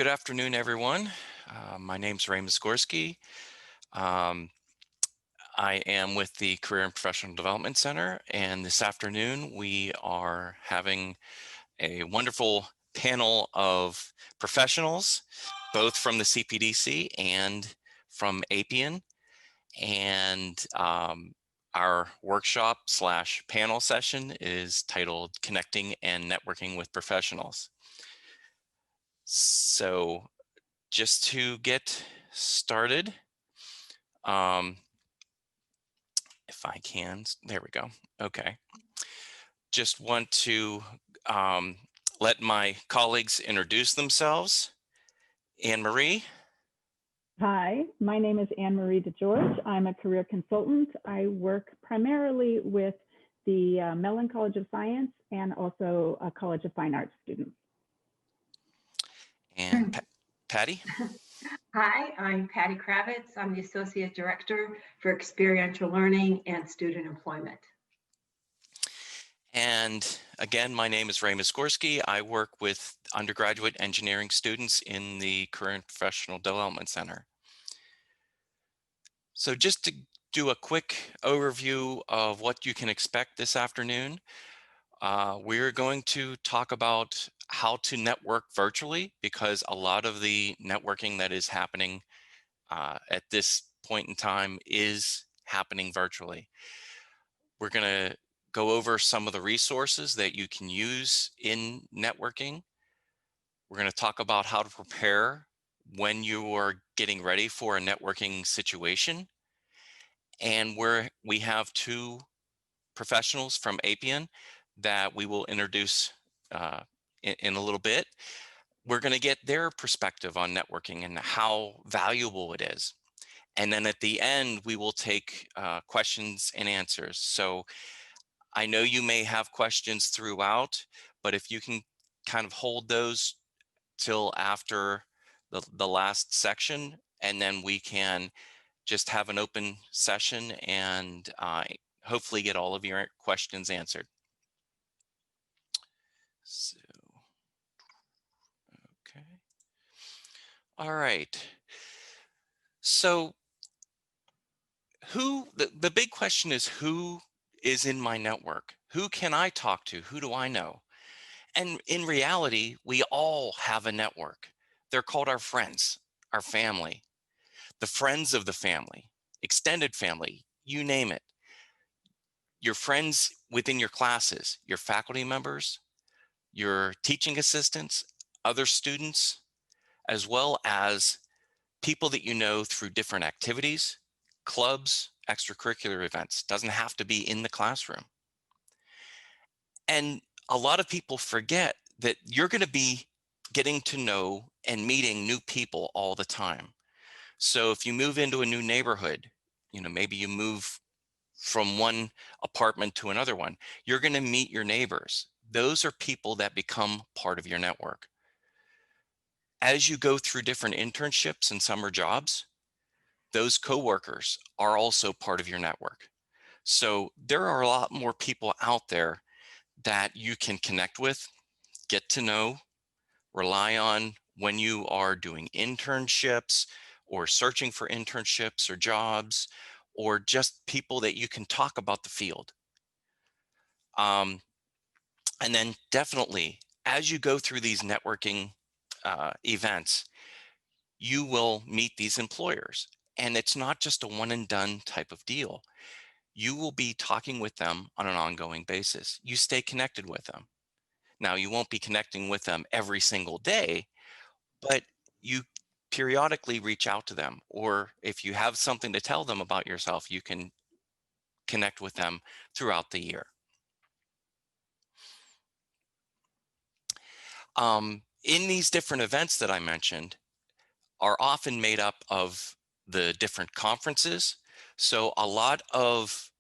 Good afternoon, everyone. My name's Ray Muskorski. Um, I am with the Career and Professional Development Center, and this afternoon we are having a wonderful panel of professionals, both from the CPDC and from Appian. And our workshop slash panel session is titled Connecting and Networking with Professionals. So just to get started, um, if I can, there we go. Okay. Just want to um, let my colleagues introduce themselves. Anne Marie. Hi, my name is Anne Marie DeGeorge. I'm a career consultant. I work primarily with the Mellon College of Science and also a College of Fine Arts students. And Patty. Hi, I'm Patty Kravitz. I'm the Associate Director for Experiential Learning and Student Employment. And again, my name is Ray Muskorski. I work with undergraduate engineering students in the Career and Professional Development Center. So just to do a quick overview of what you can expect this afternoon, we're going to talk about how to network virtually, because a lot of the networking that is happening at this point in time is happening virtually. We're going to go over some of the resources that you can use in networking. We're going to talk about how to prepare when you are getting ready for a networking situation. And we have two professionals from Appian that we will introduce in a little bit. We're going to get their perspective on networking and how valuable it is. And then at the end, we will take questions and answers. So I know you may have questions throughout, but if you can kind of hold those till after the last section, and then we can just have an open session and hopefully get all of your questions answered. So, okay. All right. So the big question is, who is in my network? Who can I talk to? Who do I know? And in reality, we all have a network. They're called our friends, our family, the friends of the family, extended family, you name it. Your friends within your classes, your faculty members, your teaching assistants, other students, as well as people that you know through different activities, clubs, extracurricular events. Doesn't have to be in the classroom. And a lot of people forget that you're going to be getting to know and meeting new people all the time. So if you move into a new neighborhood, maybe you move from one apartment to another one, you're going to meet your neighbors. Those are people that become part of your network. As you go through different internships and summer jobs, those coworkers are also part of your network. So there are a lot more people out there that you can connect with, get to know, rely on when you are doing internships or searching for internships or jobs, or just people that you can talk about the field. And then definitely, as you go through these networking events, you will meet these employers. And it's not just a one and done type of deal. You will be talking with them on an ongoing basis. You stay connected with them. Now, you won't be connecting with them every single day, but you periodically reach out to them. Or if you have something to tell them about yourself, you can connect with them throughout the year. In these different events that I mentioned are often made up of the different conferences. So a lot of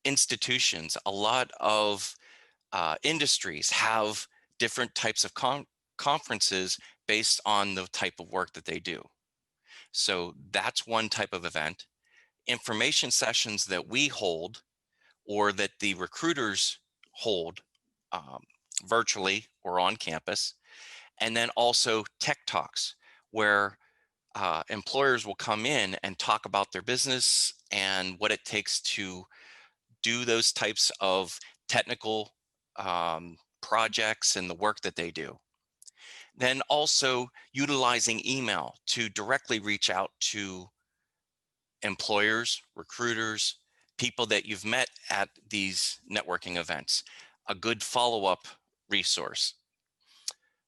institutions, a lot of industries have different types of conferences based on the type of work that they do. So that's one type of event. Information sessions that we hold or that the recruiters hold virtually or on campus. And then also tech talks, where employers will come in and talk about their business and what it takes to do those types of technical projects and the work that they do. Then also utilizing email to directly reach out to employers, recruiters, people that you've met at these networking events, a good follow-up resource.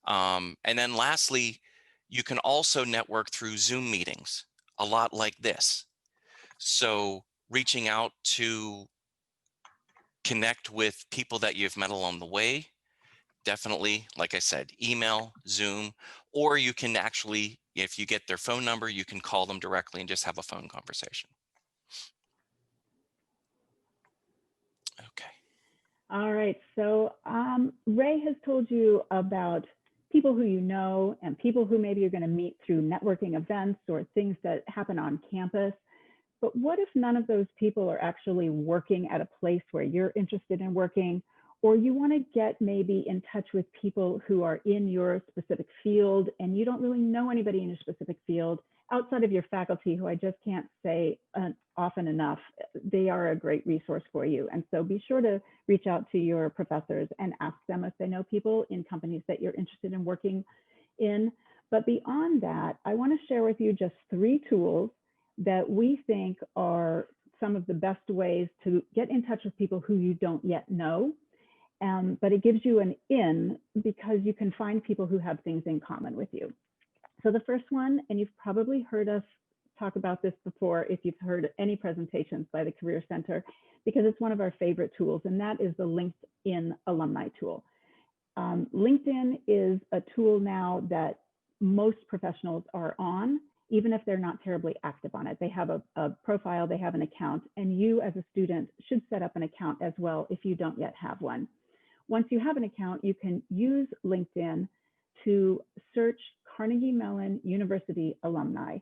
And then lastly, you can also network through Zoom meetings, a lot like this. So reaching out to connect with people that you've met along the way, definitely, like I said, email, Zoom, or you can actually, if you get their phone number, you can call them directly and just have a phone conversation. Okay. All right, so Ray has told you about people who you know and people who maybe you're going to meet through networking events or things that happen on campus. But what if none of those people are actually working at a place where you're interested in working, or you want to get maybe in touch with people who are in your specific field and you don't really know anybody in your specific field outside of your faculty, who I just can't say often enough, they are a great resource for you. And so be sure to reach out to your professors and ask them if they know people in companies that you're interested in working in. But beyond that, I want to share with you just 3 tools that we think are some of the best ways to get in touch with people who you don't yet know. But it gives you an in because you can find people who have things in common with you. So the first one, and you've probably heard us talk about this before if you've heard any presentations by the Career Center, because it's one of our favorite tools, and that is the LinkedIn alumni tool. LinkedIn is a tool now that most professionals are on, even if they're not terribly active on it. They have a profile, they have an account, and you as a student should set up an account as well if you don't yet have one. Once you have an account, you can use LinkedIn to search Carnegie Mellon University alumni,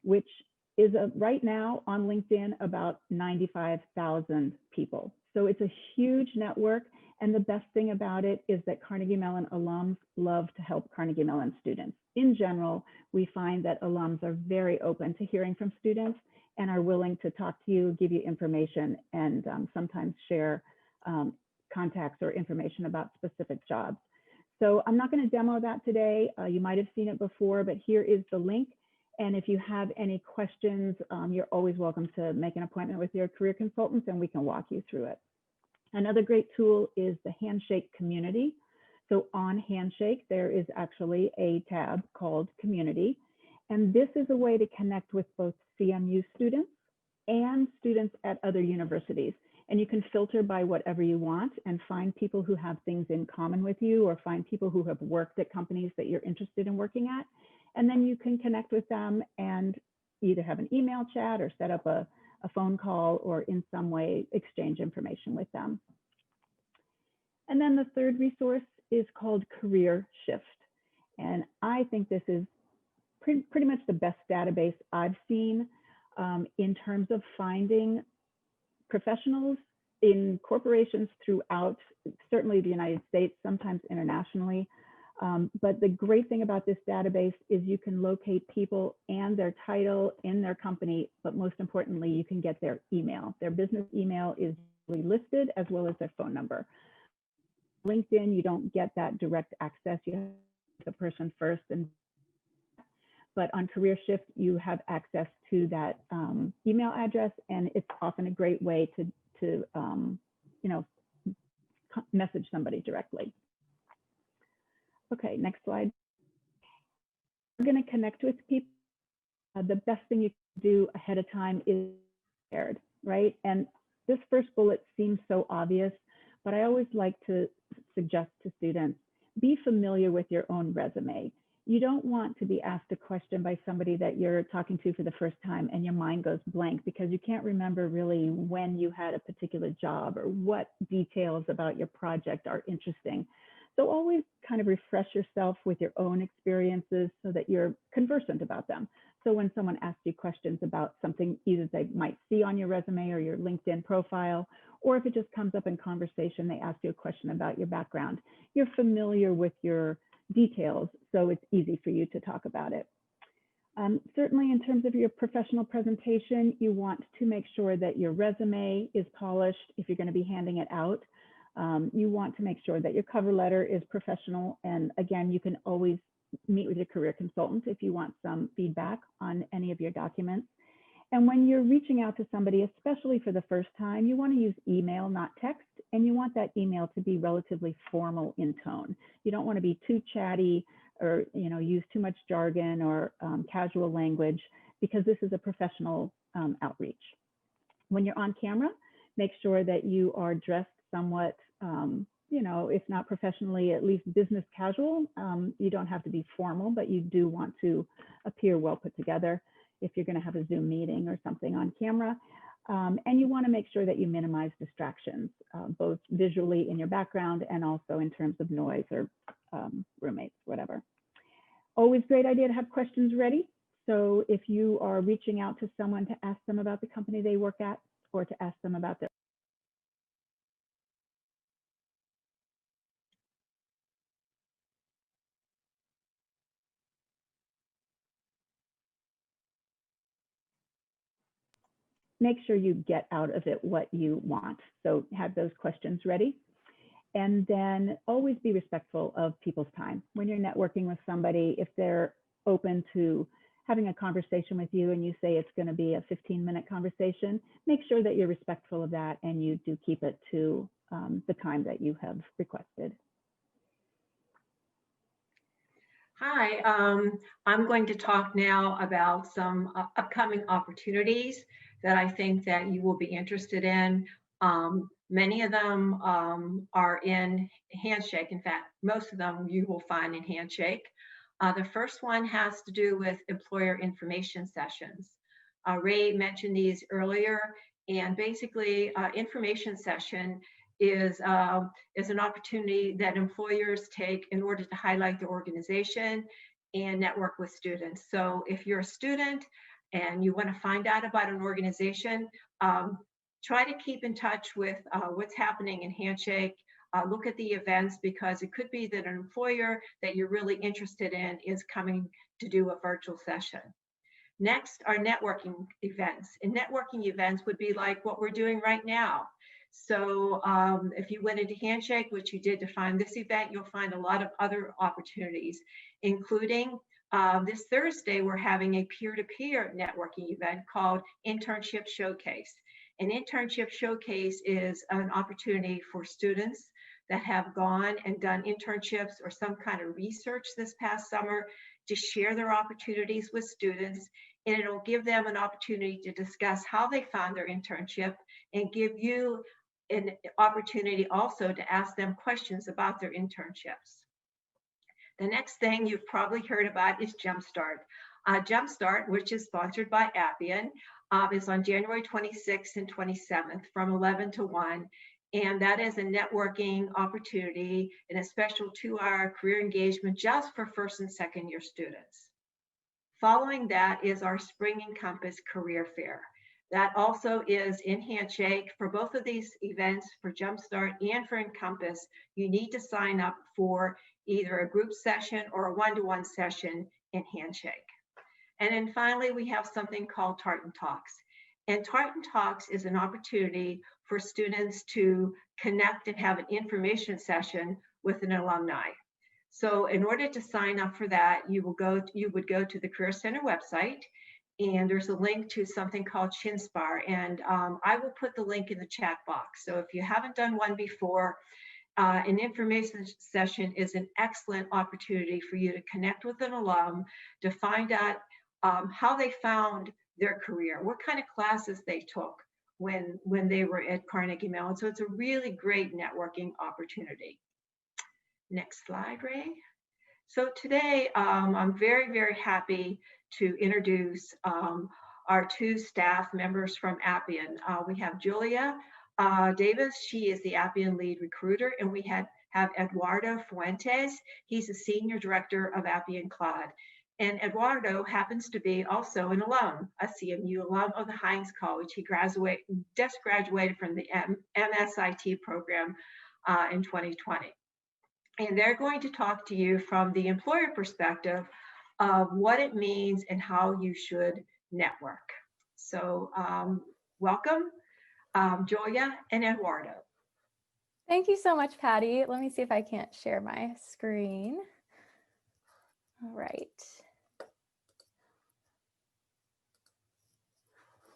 which is right now on LinkedIn about 95,000 people. So it's a huge network. And the best thing about it is that Carnegie Mellon alums love to help Carnegie Mellon students. In general, we find that alums are very open to hearing from students and are willing to talk to you, give you information, and sometimes share contacts or information about specific jobs. So I'm not going to demo that today. You might have seen it before, but here is the link. And if you have any questions, you're always welcome to make an appointment with your career consultants and we can walk you through it. Another great tool is the Handshake community. So on Handshake, there is actually a tab called Community. And this is a way to connect with both CMU students and students at other universities. And you can filter by whatever you want and find people who have things in common with you or find people who have worked at companies that you're interested in working at. And then you can connect with them and either have an email chat or set up a phone call or in some way exchange information with them. And then the third resource is called Career Shift. And I think this is pretty much the best database I've seen in terms of finding professionals in corporations throughout, certainly the United States, sometimes internationally. But the great thing about this database is you can locate people and their title in their company, but most importantly, you can get their email. Their business email is listed as well as their phone number. LinkedIn, you don't get that direct access. You have the person first, but on Career Shift, you have access to that email address, and it's often a great way to message somebody directly. Okay, next slide. We're going to connect with people. The best thing you can do ahead of time is prepared, right? And this first bullet seems so obvious, but I always like to suggest to students, be familiar with your own resume. You don't want to be asked a question by somebody that you're talking to for the first time and your mind goes blank because you can't remember really when you had a particular job or what details about your project are interesting. So always kind of refresh yourself with your own experiences so that you're conversant about them. So when someone asks you questions about something either they might see on your resume or your LinkedIn profile, or if it just comes up in conversation, they ask you a question about your background, you're familiar with your details, so it's easy for you to talk about it. Certainly in terms of your professional presentation, you want to make sure that your resume is polished if you're going to be handing it out. You want to make sure that your cover letter is professional. And again, you can always meet with your career consultant if you want some feedback on any of your documents. And when you're reaching out to somebody, especially for the first time, you want to use email, not text, and you want that email to be relatively formal in tone. You don't want to be too chatty or use too much jargon or casual language, because this is a professional outreach. When you're on camera, make sure that you are dressed somewhat, if not professionally, at least business casual. You don't have to be formal, but you do want to appear well put together if you're going to have a Zoom meeting or something on camera. And you want to make sure that you minimize distractions, both visually in your background and also in terms of noise or roommates, whatever. Always great idea to have questions ready. So if you are reaching out to someone to ask them about the company they work at, or to ask them about their make sure you get out of it what you want. So have those questions ready. And then always be respectful of people's time. When you're networking with somebody, if they're open to having a conversation with you and you say it's going to be a 15-minute conversation, make sure that you're respectful of that and you do keep it to the time that you have requested. Hi, I'm going to talk now about some upcoming opportunities that I think that you will be interested in. Many of them are in Handshake. In fact, most of them you will find in Handshake. The first one has to do with employer information sessions. Ray mentioned these earlier, and basically information session is an opportunity that employers take in order to highlight their organization and network with students. So if you're a student and you want to find out about an organization, try to keep in touch with what's happening in Handshake. Look at the events, because it could be that an employer that you're really interested in is coming to do a virtual session. Next are networking events. And networking events would be like what we're doing right now. So if you went into Handshake, which you did to find this event, you'll find a lot of other opportunities, including this Thursday, we're having a peer-to-peer networking event called Internship Showcase. An internship showcase is an opportunity for students that have gone and done internships or some kind of research this past summer to share their opportunities with students, and it'll give them an opportunity to discuss how they found their internship and give you an opportunity also to ask them questions about their internships. The next thing you've probably heard about is Jumpstart. Jumpstart, which is sponsored by Appian, is on January 26th and 27th from 11 to 1. And that is a networking opportunity and a special 2-hour career engagement just for first and second year students. Following that is our Spring Encompass Career Fair. That also is in Handshake. For both of these events, for Jumpstart and for Encompass, you need to sign up for either a group session or a one-to-one session in Handshake. And then finally, we have something called Tartan Talks. And Tartan Talks is an opportunity for students to connect and have an information session with an alumni. So in order to sign up for that, you would go to the Career Center website, and there's a link to something called Chinspire. And I will put the link in the chat box. So if you haven't done one before, an information session is an excellent opportunity for you to connect with an alum, to find out how they found their career, what kind of classes they took when they were at Carnegie Mellon. So it's a really great networking opportunity. Next slide, Ray. So today, I'm very, very happy to introduce our 2 staff members from Appian. We have Julia Davis. She is the Appian lead recruiter, and we have Eduardo Fuentes. He's a senior director of Appian Cloud. And Eduardo happens to be also an alum, a CMU alum of the Heinz College. He just graduated from the MSIT program in 2020. and they're going to talk to you from the employer perspective of what it means and how you should network. So welcome, Julia and Eduardo. Thank you so much, Patty. Let me see if I can't share my screen. All right.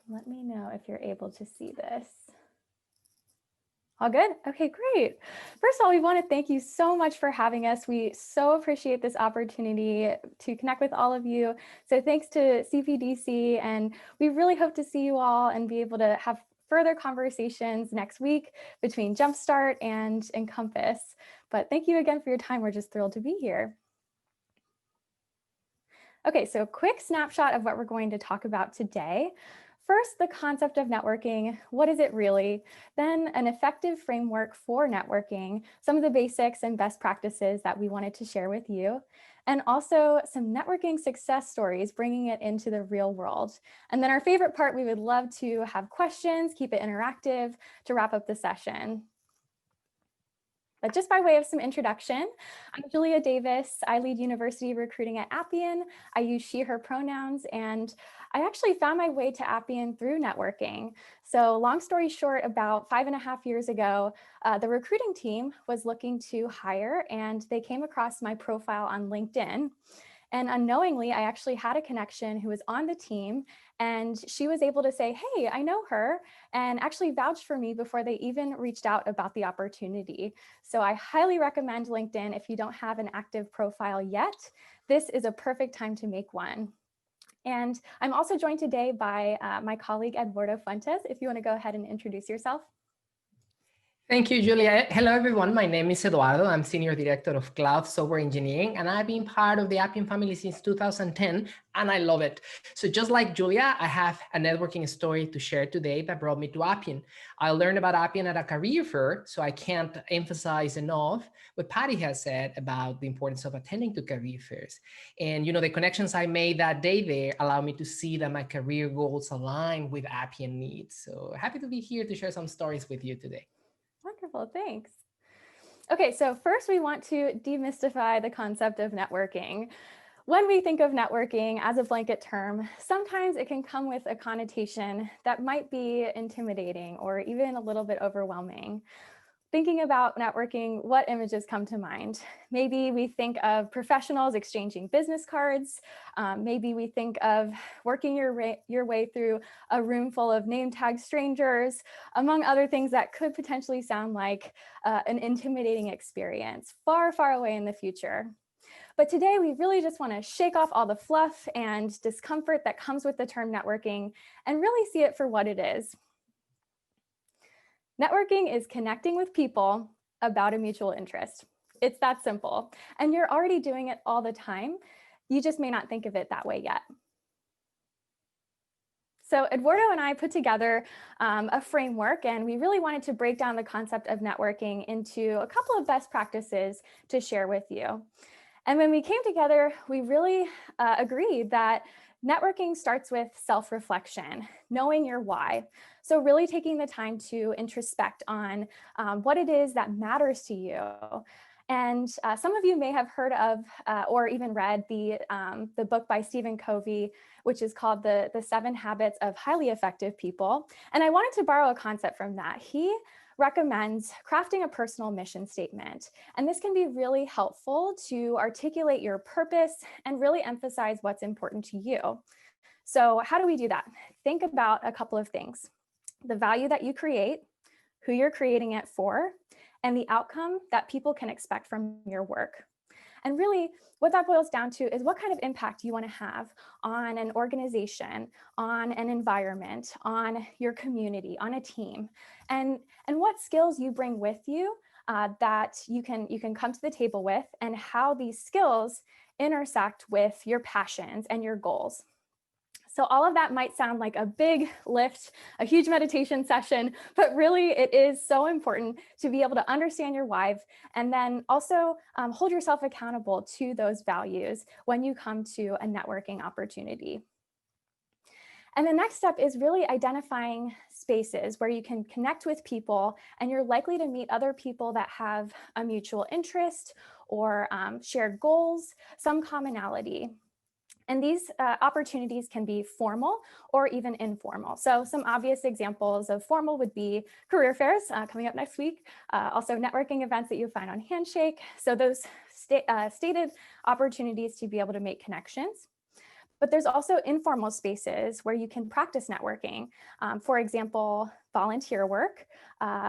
Let me know if you're able to see this. All good? Okay, great. First of all, we want to thank you so much for having us. We so appreciate this opportunity to connect with all of you. So thanks to CPDC, and we really hope to see you all and be able to have further conversations next week between Jumpstart and Encompass. But thank you again for your time. We're just thrilled to be here. Okay, so a quick snapshot of what we're going to talk about today. First, the concept of networking. What is it really? Then an effective framework for networking, some of the basics and best practices that we wanted to share with you, and also some networking success stories, bringing it into the real world. And then our favorite part, we would love to have questions, keep it interactive to wrap up the session. But just by way of some introduction, I'm Julia Davis. I lead university recruiting at Appian. I use she, her pronouns, and I actually found my way to Appian through networking. So long story short, about 5.5 years ago, the recruiting team was looking to hire, and they came across my profile on LinkedIn. And unknowingly, I actually had a connection who was on the team, and she was able to say, hey, I know her, and actually vouched for me before they even reached out about the opportunity. So I highly recommend LinkedIn if you don't have an active profile yet. This is a perfect time to make one. And I'm also joined today by my colleague, Eduardo Fuentes. If you want to go ahead and introduce yourself. Thank you, Julia. Hello, everyone. My name is Eduardo. I'm Senior Director of Cloud Software Engineering, and I've been part of the Appian family since 2010, and I love it. So just like Julia, I have a networking story to share today that brought me to Appian. I learned about Appian at a career fair, so I can't emphasize enough what Patty has said about the importance of attending to career fairs. And, the connections I made that day there allow me to see that my career goals align with Appian needs. So happy to be here to share some stories with you today. Wonderful, thanks. Okay, so first we want to demystify the concept of networking. When we think of networking as a blanket term, sometimes it can come with a connotation that might be intimidating or even a little bit overwhelming. Thinking about networking, what images come to mind? Maybe we think of professionals exchanging business cards. Maybe we think of working your way through a room full of name tag strangers, among other things that could potentially sound like an intimidating experience far, far away in the future. But today we really just want to shake off all the fluff and discomfort that comes with the term networking and really see it for what it is. Networking is connecting with people about a mutual interest. It's that simple. And you're already doing it all the time. You just may not think of it that way yet. So Eduardo and I put together a framework, and we really wanted to break down the concept of networking into a couple of best practices to share with you. And when we came together, we really agreed that networking starts with self-reflection, knowing your why. So really taking the time to introspect on what it is that matters to you. And some of you may have heard of or even read the book by Stephen Covey, which is called the 7 Habits of Highly Effective People. And I wanted to borrow a concept from that. He recommends crafting a personal mission statement. And this can be really helpful to articulate your purpose and really emphasize what's important to you. So how do we do that? Think about a couple of things: the value that you create, who you're creating it for, and the outcome that people can expect from your work. And really, what that boils down to is what kind of impact you want to have on an organization, on an environment, on your community, on a team, and what skills you bring with you that you can come to the table with, and how these skills intersect with your passions and your goals. So all of that might sound like a big lift, a huge meditation session, but really it is so important to be able to understand your why and then also hold yourself accountable to those values when you come to a networking opportunity. And the next step is really identifying spaces where you can connect with people and you're likely to meet other people that have a mutual interest or shared goals, some commonality. And these opportunities can be formal or even informal. So some obvious examples of formal would be career fairs coming up next week, also networking events that you find on Handshake. So those stated opportunities to be able to make connections. But there's also informal spaces where you can practice networking. For example, volunteer work,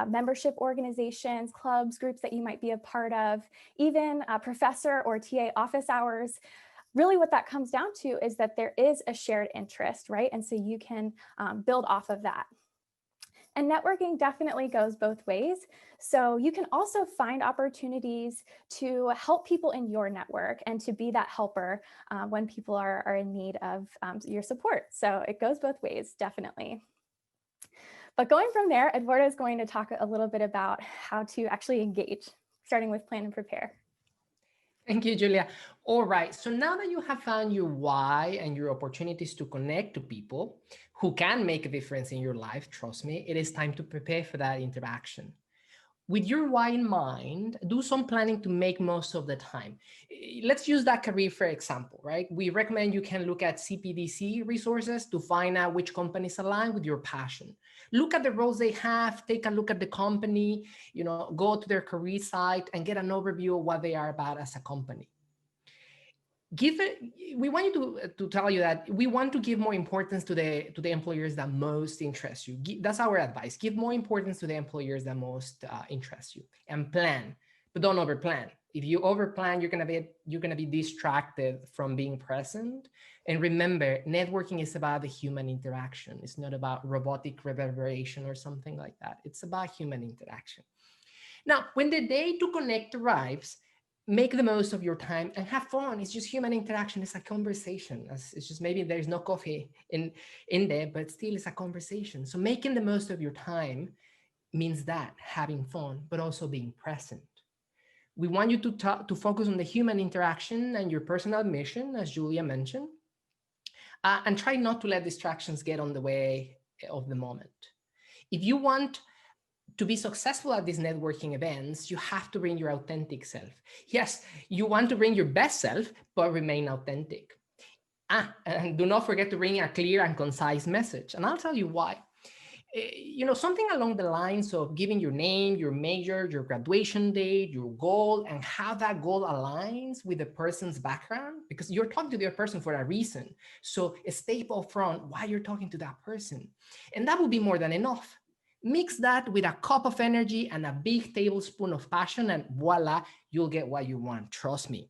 membership organizations, clubs, groups that you might be a part of, even professor or TA office hours. Really what that comes down to is that there is a shared interest, right? And so you can build off of that. And networking definitely goes both ways. So you can also find opportunities to help people in your network and to be that helper when people are in need of your support. So it goes both ways, definitely. But going from there, Eduardo is going to talk a little bit about how to actually engage, starting with plan and prepare. Thank you, Julia. All right, so now that you have found your why and your opportunities to connect to people who can make a difference in your life, trust me, it is time to prepare for that interaction. With your why in mind, do some planning to make most of the time. Let's use that career fair example, right? We recommend you can look at CPDC resources to find out which companies align with your passion. Look at the roles they have, take a look at the company, go to their career site and get an overview of what they are about as a company. We want you to tell you that we want to give more importance to the employers that most interest you. That's our advice. Give more importance to the employers that most interest you, and plan, but don't overplan. If you overplan, you're gonna be distracted from being present. And remember, networking is about the human interaction. It's not about robotic reverberation or something like that. It's about human interaction. Now, when the day to connect arrives, make the most of your time and have fun. It's just human interaction. It's a conversation. It's just maybe there's no coffee in there, but still it's a conversation. So making the most of your time means that having fun, but also being present. We want you to focus on the human interaction and your personal mission, as Julia mentioned, and try not to let distractions get on the way of the moment. If you want to be successful at these networking events, you have to bring your authentic self. Yes, you want to bring your best self, but remain authentic. And do not forget to bring a clear and concise message. And I'll tell you why. Something along the lines of giving your name, your major, your graduation date, your goal, and how that goal aligns with the person's background, because you're talking to the other person for a reason. So stay upfront why you're talking to that person. And that will be more than enough. Mix that with a cup of energy and a big tablespoon of passion, and voila, you'll get what you want. Trust me.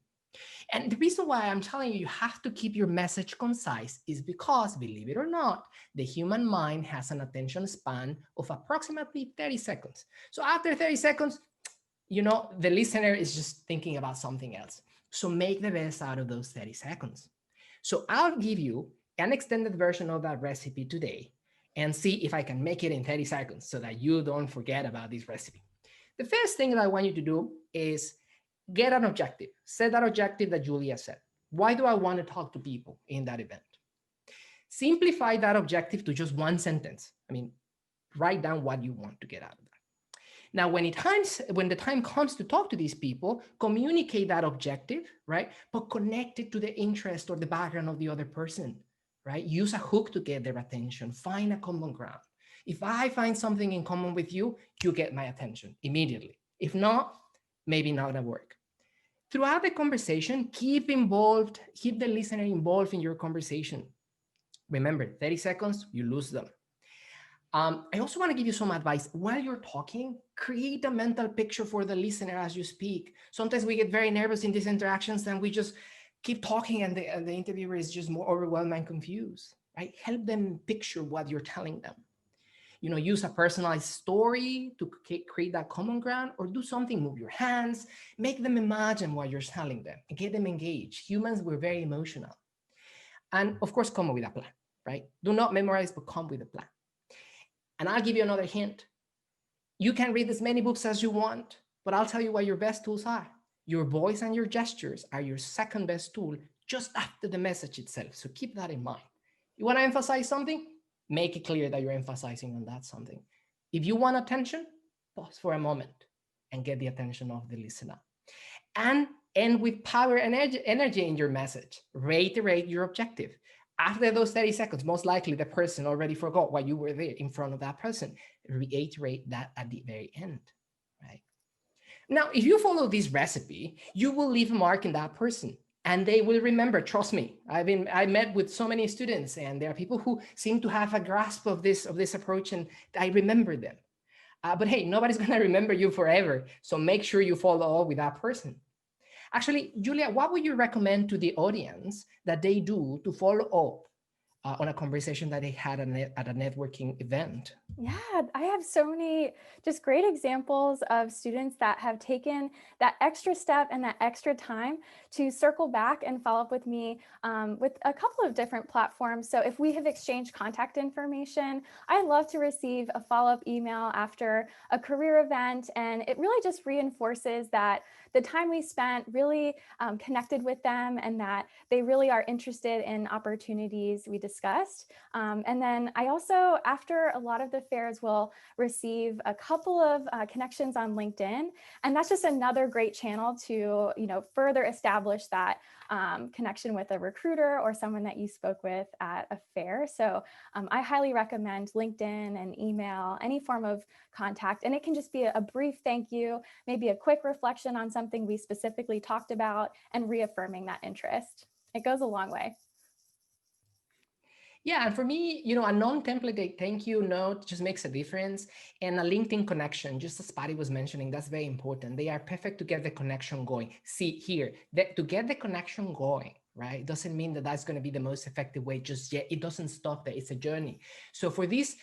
And the reason why I'm telling you have to keep your message concise is because, believe it or not, the human mind has an attention span of approximately 30 seconds. So after 30 seconds, the listener is just thinking about something else. So make the best out of those 30 seconds. So I'll give you an extended version of that recipe today and see if I can make it in 30 seconds so that you don't forget about this recipe. The first thing that I want you to do is get an objective. Set that objective that Julia said. Why do I want to talk to people in that event? Simplify that objective to just one sentence. Write down what you want to get out of that. Now, when the time comes to talk to these people, communicate that objective, right? But connect it to the interest or the background of the other person, right? Use a hook to get their attention. Find a common ground. If I find something in common with you, you get my attention immediately. If not, maybe not gonna work. Throughout the conversation, keep the listener involved in your conversation. Remember, 30 seconds, you lose them. I also want to give you some advice. While you're talking, create a mental picture for the listener as you speak. Sometimes we get very nervous in these interactions and we just keep talking and the interviewer is just more overwhelmed and confused, right? Help them picture what you're telling them. Use a personalized story to create that common ground, or do something, move your hands, make them imagine what you're telling them and get them engaged. Humans, we're very emotional. And of course, come up with a plan, right? Do not memorize, but come with a plan. And I'll give you another hint. You can read as many books as you want, but I'll tell you what your best tools are. Your voice and your gestures are your second best tool, just after the message itself. So keep that in mind. You want to emphasize something? Make it clear that you're emphasizing on that something. If you want attention, pause for a moment and get the attention of the listener. And end with power and energy in your message. Reiterate your objective. After those 30 seconds, most likely the person already forgot why you were there in front of that person. Reiterate that at the very end, right? Now, if you follow this recipe, you will leave a mark in that person and they will remember. Trust me. I met with so many students, and there are people who seem to have a grasp of this approach, and I remember them. But hey, nobody's going to remember you forever. So make sure you follow up with that person. Actually, Julia, what would you recommend to the audience that they do to follow up on a conversation that they had at a networking event? Yeah, I have so many just great examples of students that have taken that extra step and that extra time to circle back and follow up with me with a couple of different platforms. So if we have exchanged contact information, I love to receive a follow-up email after a career event. And it really just reinforces that the time we spent really connected with them and that they really are interested in opportunities we discussed. And then I also, after a lot of the fairs, will receive a couple of connections on LinkedIn. And that's just another great channel to, further establish that connection with a recruiter or someone that you spoke with at a fair. So I highly recommend LinkedIn and email, any form of contact. And it can just be a brief thank you, maybe a quick reflection on something we specifically talked about, and reaffirming that interest. It goes a long way. Yeah, and for me, a non-template thank you note just makes a difference. And a LinkedIn connection, just as Patty was mentioning, that's very important. They are perfect to get the connection going. See here, to get the connection going, right? Doesn't mean that that's going to be the most effective way just yet. It doesn't stop there. It's a journey. So for this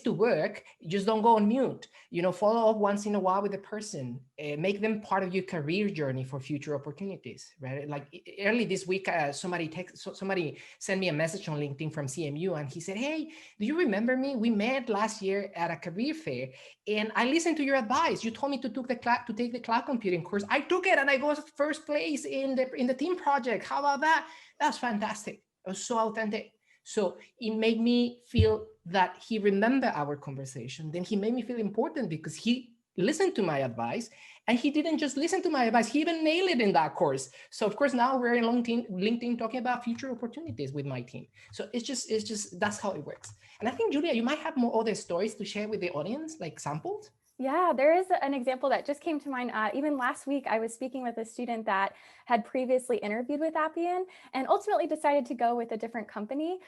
to work, just don't go on mute. Follow up once in a while with the person. Make them part of your career journey for future opportunities, right? Like early this week, somebody sent me a message on LinkedIn from CMU, and he said, "Hey, do you remember me? We met last year at a career fair, and I listened to your advice. You told me to take the cloud computing course. I took it, and I got first place in the team project. How about that? That's fantastic. It was so authentic." So it made me feel that he remembered our conversation. Then he made me feel important because he listened to my advice, and he didn't just listen to my advice, he even nailed it in that course. So of course, now we're in LinkedIn talking about future opportunities with my team. So it's just that's how it works. And I think, Julia, you might have more other stories to share with the audience, like samples. Yeah, there is an example that just came to mind. Even last week, I was speaking with a student that had previously interviewed with Appian and ultimately decided to go with a different company.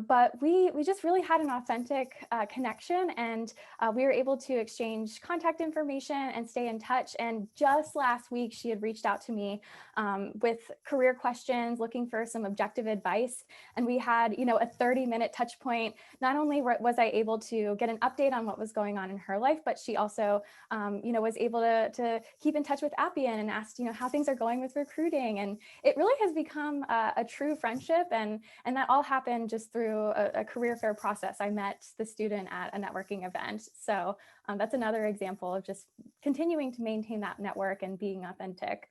But we just really had an authentic connection, and we were able to exchange contact information and stay in touch. And just last week, she had reached out to me with career questions, looking for some objective advice. And we had, a 30-minute touch point. Not only was I able to get an update on what was going on in her life, but she also was able to keep in touch with Appian and asked, how things are going with recruiting. And it really has become a true friendship. And that all happened just through a career fair process. I met the student at a networking event. So that's another example of just continuing to maintain that network and being authentic.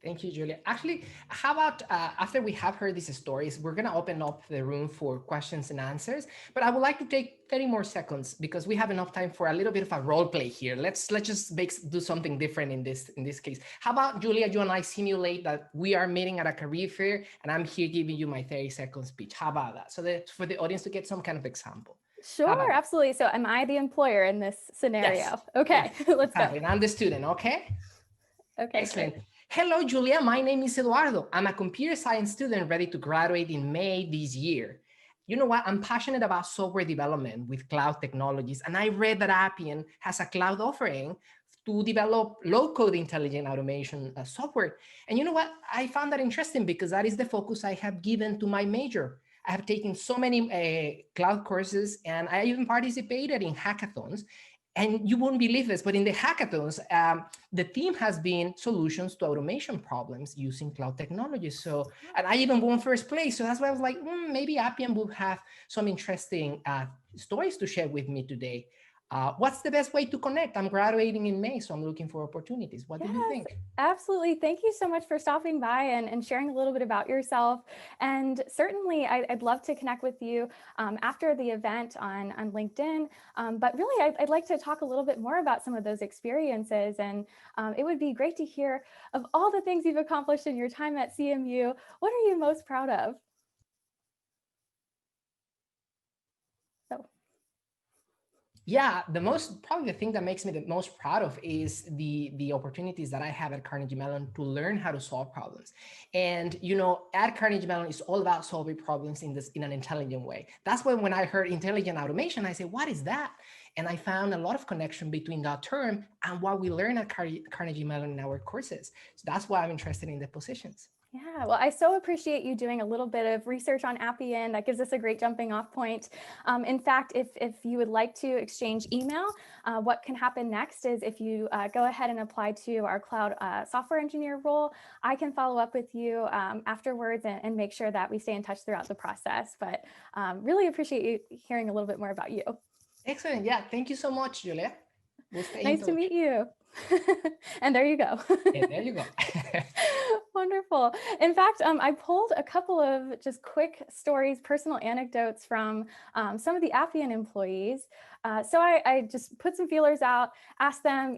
Thank you, Julia. Actually, how about after we have heard these stories, we're going to open up the room for questions and answers. But I would like to take 30 more seconds because we have enough time for a little bit of a role play here. Let's just do something different in this case. How about, Julia, you and I simulate that we are meeting at a career fair and I'm here giving you my 30-second speech. How about that? So that for the audience to get some kind of example. Sure, absolutely. So am I the employer in this scenario? Yes. Okay, Yes. let's go. And I'm the student, okay? Okay. Excellent. Great. Hello, Julia. My name is Eduardo. I'm a computer science student ready to graduate in May this year. You know what? I'm passionate about software development with cloud technologies, and I read that Appian has a cloud offering to develop low-code intelligent automation software. And you know what? I found that interesting because that is the focus I have given to my major. I have taken so many cloud courses, and I even participated in hackathons. And you won't believe this, but in the hackathons, the theme has been solutions to automation problems using cloud technology. So, and I even won first place. So that's why I was like, maybe Appian would have some interesting stories to share with me today. What's the best way to connect? I'm graduating in May, so I'm looking for opportunities. What do you Yes, think? absolutely. Thank you so much for stopping by and sharing a little bit about yourself. And certainly, I'd love to connect with you after the event on LinkedIn. But really, I'd like to talk a little bit more about some of those experiences. And it would be great to hear of all the things you've accomplished in your time at CMU. What are you most proud of? So. Yeah, probably the thing that makes me the most proud of is the opportunities that I have at Carnegie Mellon to learn how to solve problems. And at Carnegie Mellon, it's all about solving problems in an intelligent way. That's why when I heard intelligent automation, I said, what is that? And I found a lot of connection between that term and what we learn at Carnegie Mellon in our courses. So that's why I'm interested in the positions. Yeah, well, I so appreciate you doing a little bit of research on Appian. That gives us a great jumping off point. In fact, if you would like to exchange email, what can happen next is if you go ahead and apply to our cloud software engineer role, I can follow up with you afterwards and make sure that we stay in touch throughout the process. But really appreciate you hearing a little bit more about you. Excellent. Yeah, thank you so much, Julia. We'll stay in Nice touch. to meet you. And there you go. Yeah, there you go. Wonderful. In fact, I pulled a couple of just quick stories, personal anecdotes from some of the Appian employees. So I just put some feelers out, asked them,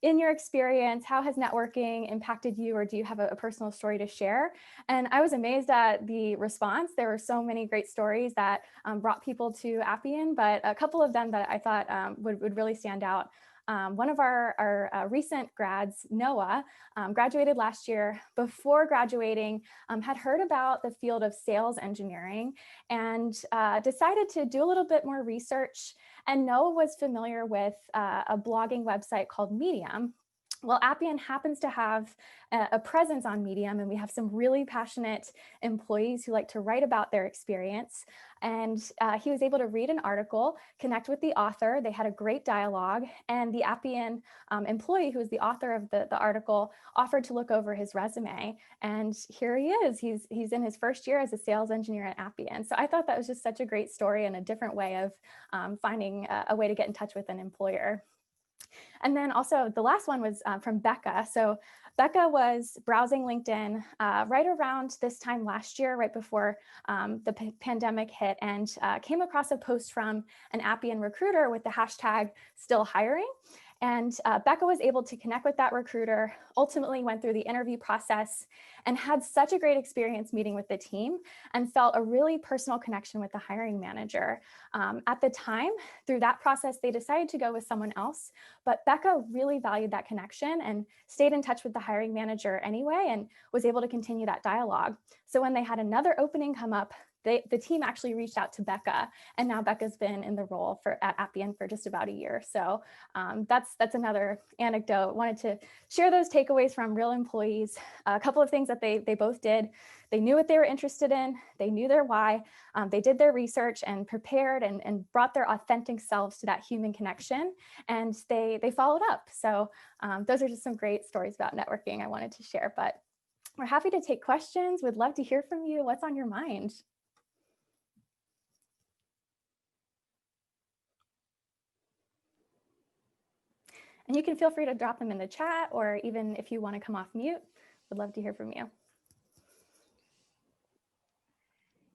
in your experience, how has networking impacted you, or do you have a personal story to share? And I was amazed at the response. There were so many great stories that brought people to Appian, but a couple of them that I thought would really stand out. One of our recent grads, Noah, graduated last year. Before graduating, had heard about the field of sales engineering and decided to do a little bit more research. And Noah was familiar with a blogging website called Medium. Well, Appian happens to have a presence on Medium, and we have some really passionate employees who like to write about their experience. And he was able to read an article, connect with the author. They had a great dialogue, and the Appian employee, who was the author of the article, offered to look over his resume. And here he is. He's in his first year as a sales engineer at Appian. So I thought that was just such a great story and a different way of finding a way to get in touch with an employer. And then also the last one was from Becca. So Becca was browsing LinkedIn right around this time last year, right before the pandemic hit, and came across a post from an Appian recruiter with the hashtag still hiring. And Becca was able to connect with that recruiter, ultimately went through the interview process and had such a great experience meeting with the team and felt a really personal connection with the hiring manager. At the time, through that process, they decided to go with someone else, but Becca really valued that connection and stayed in touch with the hiring manager anyway and was able to continue that dialogue. So when they had another opening come up, the team actually reached out to Becca, and now Becca's been in the role at Appian for just about a year. So that's another anecdote. Wanted to share those takeaways from real employees. A couple of things that they both did. They knew what they were interested in. They knew their why. They did their research and prepared and brought their authentic selves to that human connection. And they followed up. So those are just some great stories about networking I wanted to share. But we're happy to take questions. We'd love to hear from you. What's on your mind? And you can feel free to drop them in the chat, or even if you want to come off mute, would love to hear from you.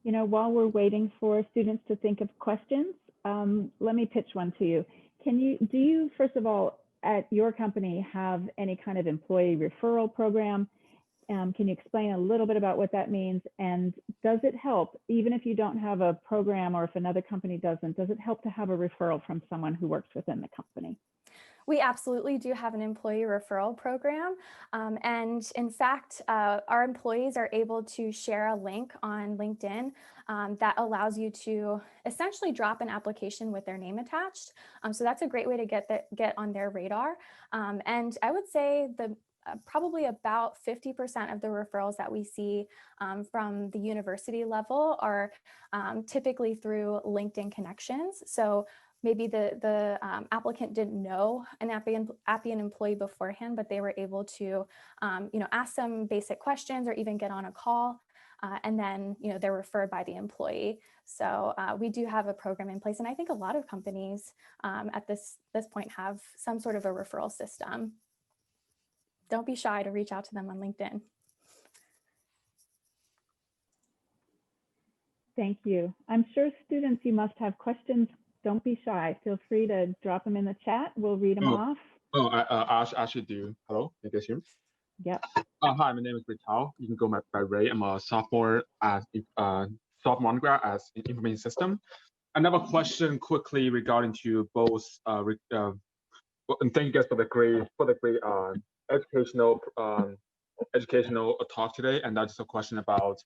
While we're waiting for students to think of questions, let me pitch one to you. Do you, first of all, at your company have any kind of employee referral program? Can you explain a little bit about what that means? And does it help, even if you don't have a program or if another company doesn't, does it help to have a referral from someone who works within the company? We absolutely do have an employee referral program. And in fact, our employees are able to share a link on LinkedIn that allows you to essentially drop an application with their name attached. So that's a great way to get on their radar. And I would say probably about 50% of the referrals that we see from the university level are typically through LinkedIn connections. So maybe the applicant didn't know an Appian employee beforehand, but they were able to ask some basic questions or even get on a call. and then they're referred by the employee. So we do have a program in place, and I think a lot of companies at this point have some sort of a referral system. Don't be shy to reach out to them on LinkedIn. Thank you. I'm sure students, you must have questions. Don't be shy. Feel free to drop them in the chat. We'll read them off. I actually do. Hello, you guys hear me? Yep. Hi, my name is Ray Tao. You can go by Ray. I'm a sophomore at sophomore undergrad as information system. I have a question quickly regarding to both. And thank you guys for the great educational talk today. And that's just a question about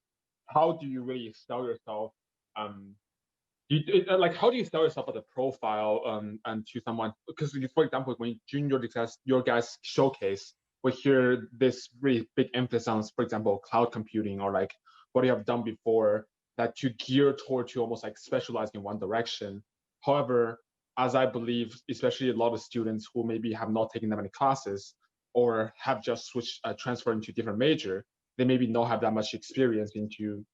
how do you really sell yourself? Like, how do you sell yourself as a profile and to someone? Because, for example, when during your guys' showcase, we hear this really big emphasis on, for example, cloud computing or like what you have done before, that you gear toward you almost like specialize in one direction. However, as I believe, especially a lot of students who maybe have not taken that many classes or have just switched, transferred into a different major, they maybe not have that much experience into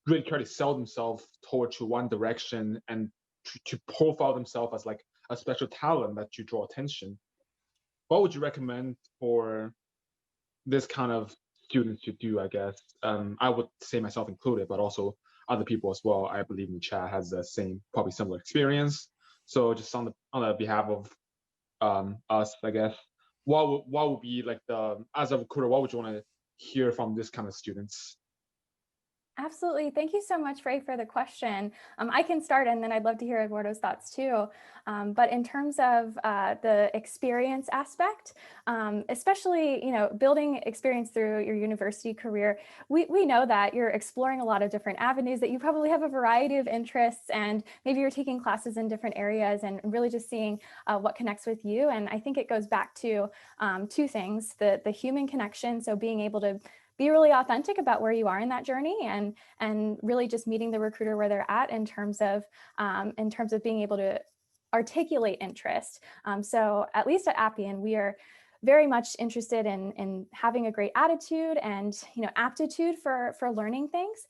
really try to sell themselves towards one direction and to profile themselves as like a special talent that you draw attention. What would you recommend for this kind of students to do, I guess? I would say myself included, but also other people as well. I believe in the chat has the same, probably similar experience. So just on the behalf of us, I guess, what would be like as a recruiter, what would you want to hear from this kind of students? Absolutely. Thank you so much, Ray, for the question. I can start, and then I'd love to hear Eduardo's thoughts too. But in terms of the experience aspect, especially building experience through your university career, we know that you're exploring a lot of different avenues, that you probably have a variety of interests, and maybe you're taking classes in different areas and really just seeing what connects with you. And I think it goes back to two things: the human connection, so being able to be really authentic about where you are in that journey, and really just meeting the recruiter where they're at in terms of being able to articulate interest. So at least at Appian, we are very much interested in having a great attitude and aptitude for learning things,